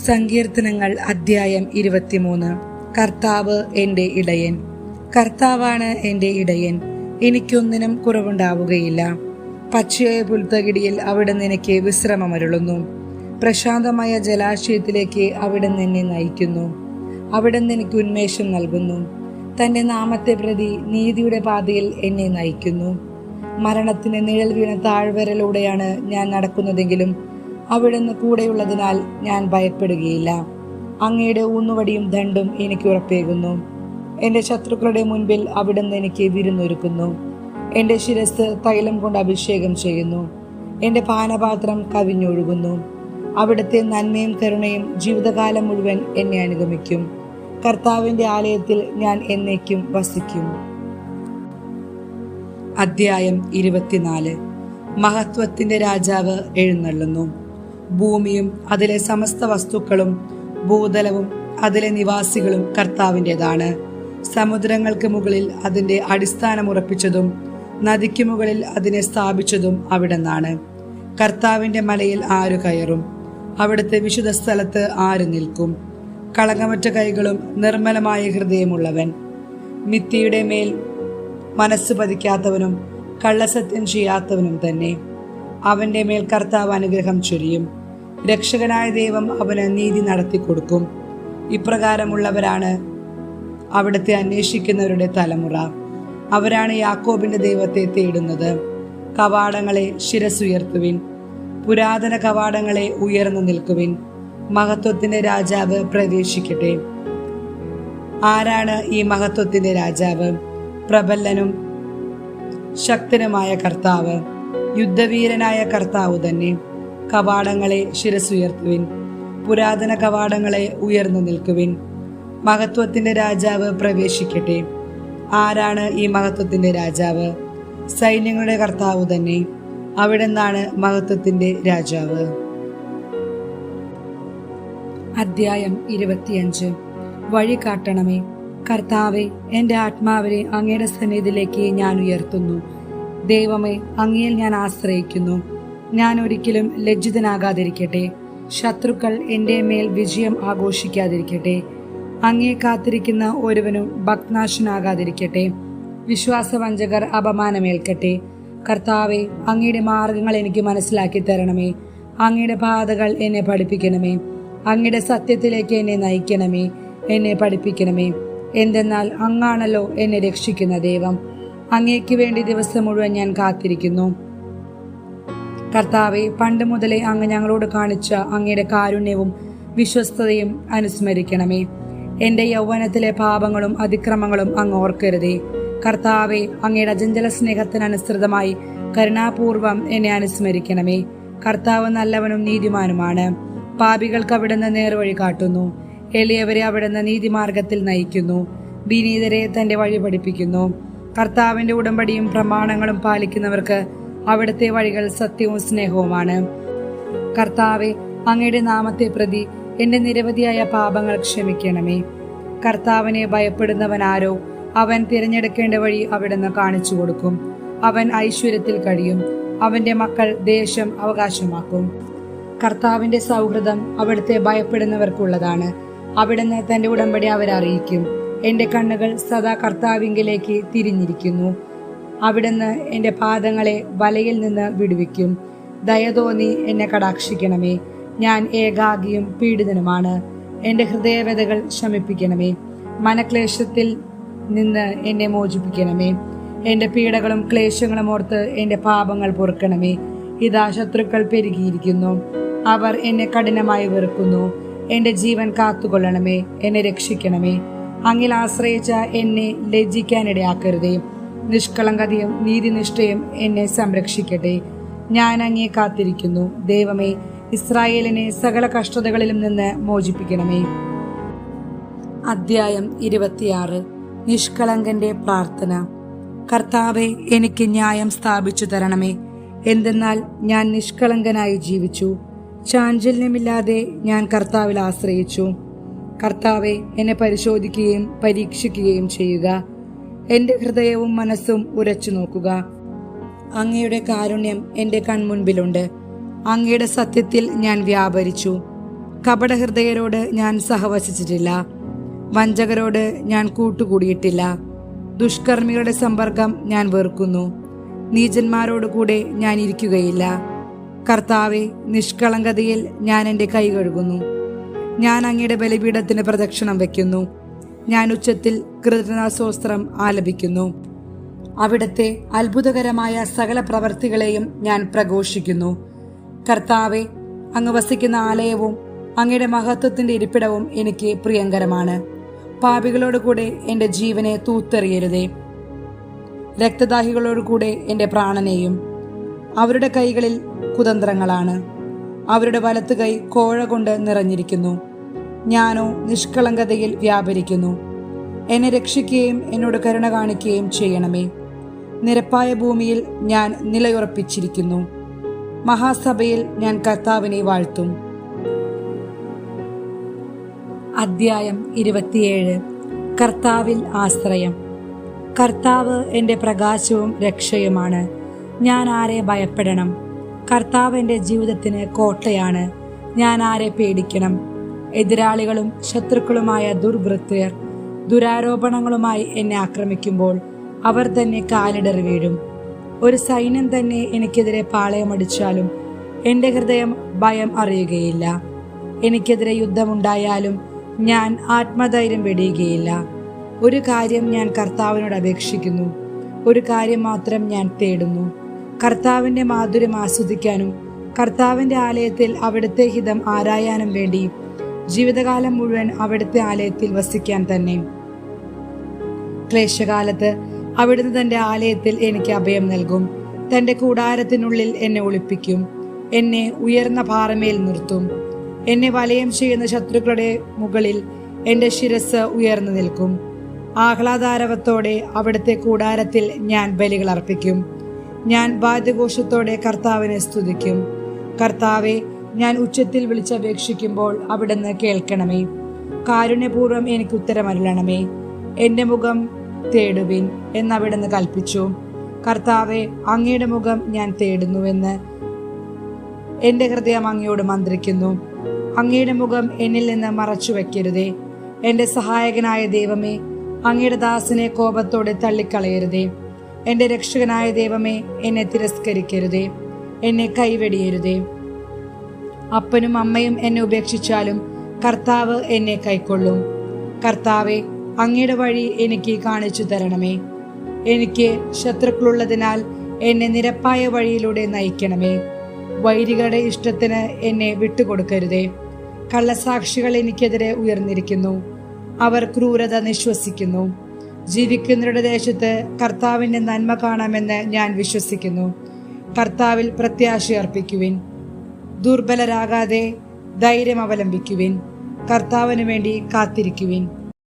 സങ്കീർത്തനങ്ങൾ അധ്യായം 23. കർത്താവ് എൻ്റെ ഇടയൻ. കർത്താവാണ് എൻ്റെ ഇടയൻ, എനിക്കൊന്നിനും കുറവുണ്ടാവുകയില്ല. പച്ചയായ പുൽത്തകിടിയിൽ അവിടുന്ന് എനിക്ക് വിശ്രമമരുളുന്നു. പ്രശാന്തമായ ജലാശയത്തിലേക്ക് അവിടുന്ന് എന്നെ നയിക്കുന്നു. അവിടുന്ന് എനിക്ക് ഉന്മേഷം നൽകുന്നു. തന്റെ നാമത്തെ പ്രതി നീതിയുടെ പാതയിൽ എന്നെ നയിക്കുന്നു. മരണത്തിന് നിഴൽ വീണ താഴ്വരയിലൂടെയാണ് ഞാൻ നടക്കുന്നതെങ്കിലും അവിടുന്ന് കൂടെയുള്ളതിനാൽ ഞാൻ ഭയപ്പെടുകയില്ല. അങ്ങയുടെ ഊന്നുവടിയും ദണ്ഡും എനിക്ക് ഉറപ്പേകുന്നു. എൻ്റെ ശത്രുക്കളുടെ മുൻപിൽ അവിടുന്ന് എനിക്ക് വിരുന്നൊരുക്കുന്നു. എൻ്റെ ശിരസ് തൈലം കൊണ്ട് അഭിഷേകം ചെയ്യുന്നു. എൻ്റെ പാനപാത്രം കവിഞ്ഞൊഴുകുന്നു. അവിടുത്തെ നന്മയും കരുണയും ജീവിതകാലം മുഴുവൻ എന്നെ അനുഗമിക്കും. കർത്താവിൻ്റെ ആലയത്തിൽ ഞാൻ എന്നേക്കും വസിക്കും. അധ്യായം 24. മഹത്വത്തിന്റെ രാജാവ് എഴുന്നള്ളുന്നു. ഭൂമിയും അതിലെ സമസ്ത വസ്തുക്കളും ഭൂതലവും അതിലെ നിവാസികളും കർത്താവിൻ്റെതാണ്. സമുദ്രങ്ങൾക്ക് മുകളിൽ അതിന്റെ അടിസ്ഥാനം ഉറപ്പിച്ചതും നദിക്ക് മുകളിൽ അതിനെ സ്ഥാപിച്ചതും അവിടുന്നാണ്. കർത്താവിന്റെ മലയിൽ ആരു കയറും? അവിടുത്തെ വിശുദ്ധ സ്ഥലത്ത് ആര് നിൽക്കും? കളങ്കമറ്റ കൈകളും നിർമ്മലമായ ഹൃദയമുള്ളവൻ, മിത്തിയുടെ മേൽ മനസ്സ് പതിക്കാത്തവനും കള്ളസത്യം ചെയ്യാത്തവനും തന്നെ. അവന്റെ മേൽ കർത്താവ് അനുഗ്രഹം ചൊരിയും. രക്ഷകനായ ദൈവം അവന് നീതി നടത്തി കൊടുക്കും. ഇപ്രകാരമുള്ളവരാണ് അവിടുത്തെ അന്വേഷിക്കുന്നവരുടെ തലമുറ. അവരാണ് യാക്കോബിന്റെ ദൈവത്തെ തേടുന്നത്. കവാടങ്ങളെ ശിരസുയർത്തുവിൻ, പുരാതന കവാടങ്ങളെ ഉയർന്നു നിൽക്കുവിൻ. മഹത്വത്തിന്റെ രാജാവ് പ്രവേശിക്കട്ടെ. ആരാണ് ഈ മഹത്വത്തിന്റെ രാജാവ്? പ്രബലനും ശക്തനുമായ കർത്താവ്, യുദ്ധവീരനായ കർത്താവ് തന്നെ. കവാടങ്ങളെ ശിരസുയർത്തുവിൻ, പുരാതന കവാടങ്ങളെ ഉയർന്നു നിൽക്കുവിൻ. മഹത്വത്തിന്റെ രാജാവ് പ്രവേശിക്കട്ടെ. ആരാണ് ഈ മഹത്വത്തിന്റെ രാജാവ്? സൈന്യങ്ങളുടെ കർത്താവ് തന്നെ. അവിടുന്നാണ് മഹത്വത്തിന്റെ രാജാവ്. അധ്യായം 25. വഴി കാട്ടണമേ കർത്താവെ, എൻ്റെ ആത്മാവിനെ അങ്ങയുടെ സന്നിധിയിലേക്ക് ഞാൻ ഉയർത്തുന്നു. ദൈവമേ, അങ്ങയിൽ ഞാൻ ആശ്രയിക്കുന്നു. ഞാൻ ഒരിക്കലും ലജ്ജിതനാകാതിരിക്കട്ടെ. ശത്രുക്കൾ എൻ്റെ മേൽ വിജയം ആഘോഷിക്കാതിരിക്കട്ടെ. അങ്ങയെ കാത്തിരിക്കുന്ന ഒരുവനും ഭക്തനാശനാകാതിരിക്കട്ടെ. വിശ്വാസവഞ്ചകർ അപമാനമേൽക്കട്ടെ. കർത്താവെ, അങ്ങയുടെ മാർഗങ്ങൾ എനിക്ക് മനസ്സിലാക്കി തരണമേ. അങ്ങയുടെ പാതകൾ എന്നെ പഠിപ്പിക്കണമേ. അങ്ങയുടെ സത്യത്തിലേക്ക് എന്നെ നയിക്കണമേ, എന്നെ പഠിപ്പിക്കണമേ. എന്തെന്നാൽ അങ്ങാണല്ലോ എന്നെ രക്ഷിക്കുന്ന ദൈവം. അങ്ങേക്ക് വേണ്ടി ദിവസം മുഴുവൻ ഞാൻ കാത്തിരിക്കുന്നു. കർത്താവെ, പണ്ട് മുതലേ അങ്ങ് ഞങ്ങളോട് കാണിച്ച അങ്ങയുടെ കാരുണ്യവും വിശ്വസ്തതയും അനുസ്മരിക്കണമേ. എൻ്റെ യൗവനത്തിലെ പാപങ്ങളും അതിക്രമങ്ങളും അങ്ങ് ഓർക്കരുതേ. കർത്താവെ, അങ്ങയുടെ അചഞ്ചല സ്നേഹത്തിനനുസൃതമായി കരുണാപൂർവം എന്നെ അനുസ്മരിക്കണമേ. കർത്താവ് നല്ലവനും നീതിമാനുമാണ്. പാപികൾക്ക് അവിടുന്ന് നേർവഴി കാട്ടുന്നു. എളിയവരെ അവിടുന്ന് നീതിമാർഗത്തിൽ നയിക്കുന്നു. വിനീതരെ തന്റെ വഴി പഠിപ്പിക്കുന്നു. കർത്താവിന്റെ ഉടമ്പടിയും പ്രമാണങ്ങളും പാലിക്കുന്നവർക്ക് അവിടുത്തെ വഴികൾ സത്യവും സ്നേഹവുമാണ്. കർത്താവെ, അങ്ങയുടെ നാമത്തെ പ്രതി എന്റെ നിരവധിയായ പാപങ്ങൾ ക്ഷമിക്കണമേ. കർത്താവിനെ ഭയപ്പെടുന്നവനാരോ? അവൻ തിരഞ്ഞെടുക്കേണ്ട വഴി അവിടുന്ന് കാണിച്ചു കൊടുക്കും. അവൻ ഐശ്വര്യത്തിൽ കഴിയും. അവന്റെ മക്കൾ ദേശം അവകാശമാക്കും. കർത്താവിന്റെ സൗഹൃദം അവിടുത്തെ ഭയപ്പെടുന്നവർക്കുള്ളതാണ്. അവിടുന്ന് തന്റെ ഉടമ്പടി അവരെ അറിയിക്കും. എന്റെ കണ്ണുകൾ സദാ കർത്താവിങ്കിലേക്ക് തിരിഞ്ഞിരിക്കുന്നു. അവിടുന്ന് എന്റെ പാദങ്ങളെ വലയിൽ നിന്ന് വിടുവിക്കും. ദയ തോന്നി എന്നെ കടാക്ഷിക്കണമേ. ഞാൻ ഏകാകിയും പീഡിതനുമാണ്. എന്റെ ഹൃദയവ്യതകൾ ശമിപ്പിക്കണമേ. മനക്ലേശത്തിൽ നിന്ന് എന്നെ മോചിപ്പിക്കണമേ. എന്റെ പീഡകളും ക്ലേശങ്ങളും ഓർത്ത് എന്റെ പാപങ്ങൾ പൊറുക്കണമേ. ഇതാ ശത്രുക്കൾ പെരുകിയിരിക്കുന്നു. അവർ എന്നെ കഠിനമായി വെറുക്കുന്നു. എന്റെ ജീവൻ കാത്തുകൊള്ളണമേ, എന്നെ രക്ഷിക്കണമേ. അങ്ങിൽ ആശ്രയിച്ച എന്നെ ലജ്ജിക്കാനിടയാക്കരുതേ. നിഷ്കളങ്കതയും നീതിനിഷ്ഠയും എന്നെ സംരക്ഷിക്കട്ടെ. ഞാൻ അങ്ങയെ കാത്തിരിക്കുന്നു. ദൈവമേ, ഇസ്രായേലിനെ സകല കഷ്ടതകളിലും നിന്ന് മോചിപ്പിക്കണമേ. അധ്യായം 26. നിഷ്കളങ്കന്റെ പ്രാർത്ഥന. കർത്താവെ, എനിക്ക് ന്യായം സ്ഥാപിച്ചു തരണമേ. എന്തെന്നാൽ ഞാൻ നിഷ്കളങ്കനായി ജീവിച്ചു. ചാഞ്ചല്യമില്ലാതെ ഞാൻ കർത്താവിൽ ആശ്രയിച്ചു. കർത്താവെ, എന്നെ പരിശോധിക്കുകയും പരീക്ഷിക്കുകയും ചെയ്യുക. എൻ്റെ ഹൃദയവും മനസ്സും ഉരച്ചു നോക്കുക. അങ്ങയുടെ കാരുണ്യം എൻ്റെ കൺമുൻപിലുണ്ട്. അങ്ങയുടെ സത്യത്തിൽ ഞാൻ വ്യാപരിച്ചു. കപടഹൃദയരോട് ഞാൻ സഹവസിച്ചിട്ടില്ല. വഞ്ചകരോട് ഞാൻ കൂട്ടുകൂടിയിട്ടില്ല. ദുഷ്കർമ്മികളുടെ സമ്പർക്കം ഞാൻ വെറുക്കുന്നു. നീചന്മാരോട് കൂടെ ഞാൻ ഇരിക്കുകയില്ല. കർത്താവെ, നിഷ്കളങ്കതയിൽ ഞാൻ എൻ്റെ കൈ കഴുകുന്നു. ഞാൻ അങ്ങയുടെ ബലിപീഠത്തിന് പ്രദക്ഷിണം വയ്ക്കുന്നു. ഞാൻ ഉച്ചത്തിൽ കൃതജ്ഞതാസ്തോത്രം ആലപിക്കുന്നു. അവിടുത്തെ അത്ഭുതകരമായ സകല പ്രവൃത്തികളെയും ഞാൻ പ്രഘോഷിക്കുന്നു. കർത്താവെ, അങ്ങ് വസിക്കുന്ന ആലയവും അങ്ങയുടെ മഹത്വത്തിന്റെ ഇരിപ്പിടവും എനിക്ക് പ്രിയങ്കരമാണ്. പാപികളോട് കൂടെ എൻ്റെ ജീവനെ തൂത്തെറിയരുതേ. രക്തദാഹികളോട് കൂടെ എൻ്റെ പ്രാണനെയും. അവരുടെ കൈകളിൽ കുതന്ത്രങ്ങളാണ്. അവരുടെ വലത്ത് കൈ കോഴ കൊണ്ട് നിറഞ്ഞിരിക്കുന്നു. ഞാനോ നിഷ്കളങ്കതയിൽ വ്യാപരിക്കുന്നു. എന്നെ രക്ഷിക്കുകയും എന്നോട് കരുണ കാണിക്കുകയും ചെയ്യണമേ. നിരപ്പായ ഭൂമിയിൽ ഞാൻ നിലയുറപ്പിച്ചിരിക്കുന്നു. മഹാസഭയിൽ ഞാൻ കർത്താവിനെ വാഴ്ത്തും. അധ്യായം 27. കർത്താവിൽ ആശ്രയം. കർത്താവ് എൻ്റെ പ്രകാശവും രക്ഷയുമാണ്. ഞാൻ ആരെ ഭയപ്പെടണം? കർത്താവ് എൻ്റെ ജീവിതത്തിന് കോട്ടയാണ്. ഞാൻ ആരെ പേടിക്കണം? എതിരാളികളും ശത്രുക്കളുമായ ദുർവൃത്തർ ദുരാരോപണങ്ങളുമായി എന്നെ ആക്രമിക്കുമ്പോൾ അവർ തന്നെ കാലിടറി വീഴും. ഒരു സൈന്യം തന്നെ എനിക്കെതിരെ പാളയമടിച്ചാലും എൻ്റെ ഹൃദയം ഭയം അറിയുകയില്ല. എനിക്കെതിരെ യുദ്ധമുണ്ടായാലും ഞാൻ ആത്മധൈര്യം വെടിയുകയില്ല. ഒരു കാര്യം ഞാൻ കർത്താവിനോട് അപേക്ഷിക്കുന്നു. ഒരു കാര്യം മാത്രം ഞാൻ തേടുന്നു. കർത്താവിൻ്റെ മാധുര്യം ആസ്വദിക്കാനും കർത്താവിൻ്റെ ആലയത്തിൽ അവിടുത്തെ ഹിതം ആരായാനും വേണ്ടി ജീവിതകാലം മുഴുവൻ അവിടുത്തെ ആലയത്തിൽ വസിക്കാൻ തന്നെ. ക്ലേശകാലത്ത് അവിടുന്ന് തൻ്റെ ആലയത്തിൽ എനിക്ക് അഭയം നൽകും. തൻ്റെ കൂടാരത്തിനുള്ളിൽ എന്നെ ഒളിപ്പിക്കും. എന്നെ ഉയർന്ന പാറമേൽ നിർത്തും. എന്നെ വലയം ചെയ്യുന്ന ശത്രുക്കളുടെ മുകളിൽ എൻ്റെ ശിരസ് ഉയർന്നു നിൽക്കും. ആഹ്ലാദാരവത്തോടെ അവിടുത്തെ കൂടാരത്തിൽ ഞാൻ ബലികൾ അർപ്പിക്കും. ഞാൻ വാദ്യഘോഷത്തോടെ കർത്താവിനെ സ്തുതിക്കും. കർത്താവെ, ഞാൻ ഉച്ചത്തിൽ വിളിച്ചപേക്ഷിക്കുമ്പോൾ അവിടുന്ന് കേൾക്കണമേ. കാരുണ്യപൂർവ്വം എനിക്ക് ഉത്തരമരുളണമേ. എൻ്റെ മുഖം തേടുവിൻ എന്നവിടുന്ന് കൽപ്പിച്ചു. കർത്താവെ, അങ്ങയുടെ മുഖം ഞാൻ തേടുന്നുവെന്ന് എൻ്റെ ഹൃദയം അങ്ങയോട് മന്ത്രിക്കുന്നു. അങ്ങയുടെ മുഖം എന്നിൽ നിന്ന് മറച്ചു വയ്ക്കരുതേ. എൻ്റെ സഹായകനായ ദൈവമേ, അങ്ങയുടെ ദാസനെ കോപത്തോടെ തള്ളിക്കളയരുതേ. എൻ്റെ രക്ഷകനായ ദൈവമേ, എന്നെ തിരസ്കരിക്കരുതേ. എന്നെ കൈവെടിയരുതേ. അപ്പനും അമ്മയും എന്നെ ഉപേക്ഷിച്ചാലും കർത്താവ് എന്നെ കൈക്കൊള്ളും. കർത്താവെ, അങ്ങയുടെ വഴി എനിക്ക് കാണിച്ചു തരണമേ. എനിക്ക് ശത്രുക്കളുള്ളതിനാൽ എന്നെ നിരപ്പായ വഴിയിലൂടെ നയിക്കണമേ. വൈരികളുടെ ഇഷ്ടത്തിന് എന്നെ വിട്ടുകൊടുക്കരുതേ. കള്ളസാക്ഷികൾ എനിക്കെതിരെ ഉയർന്നിരിക്കുന്നു. അവർ ക്രൂരത നിശ്വസിക്കുന്നു. ജീവിക്കുന്നവരുടെ ദേശത്ത് കർത്താവിൻ്റെ നന്മ കാണാമെന്ന് ഞാൻ വിശ്വസിക്കുന്നു. കർത്താവിൽ പ്രത്യാശയർപ്പിക്കുവിൻ. ദുർബലരാകാതെ ധൈര്യം അവലംബിക്കുവിൻ. കർത്താവിന് വേണ്ടി കാത്തിരിക്കുവിൻ.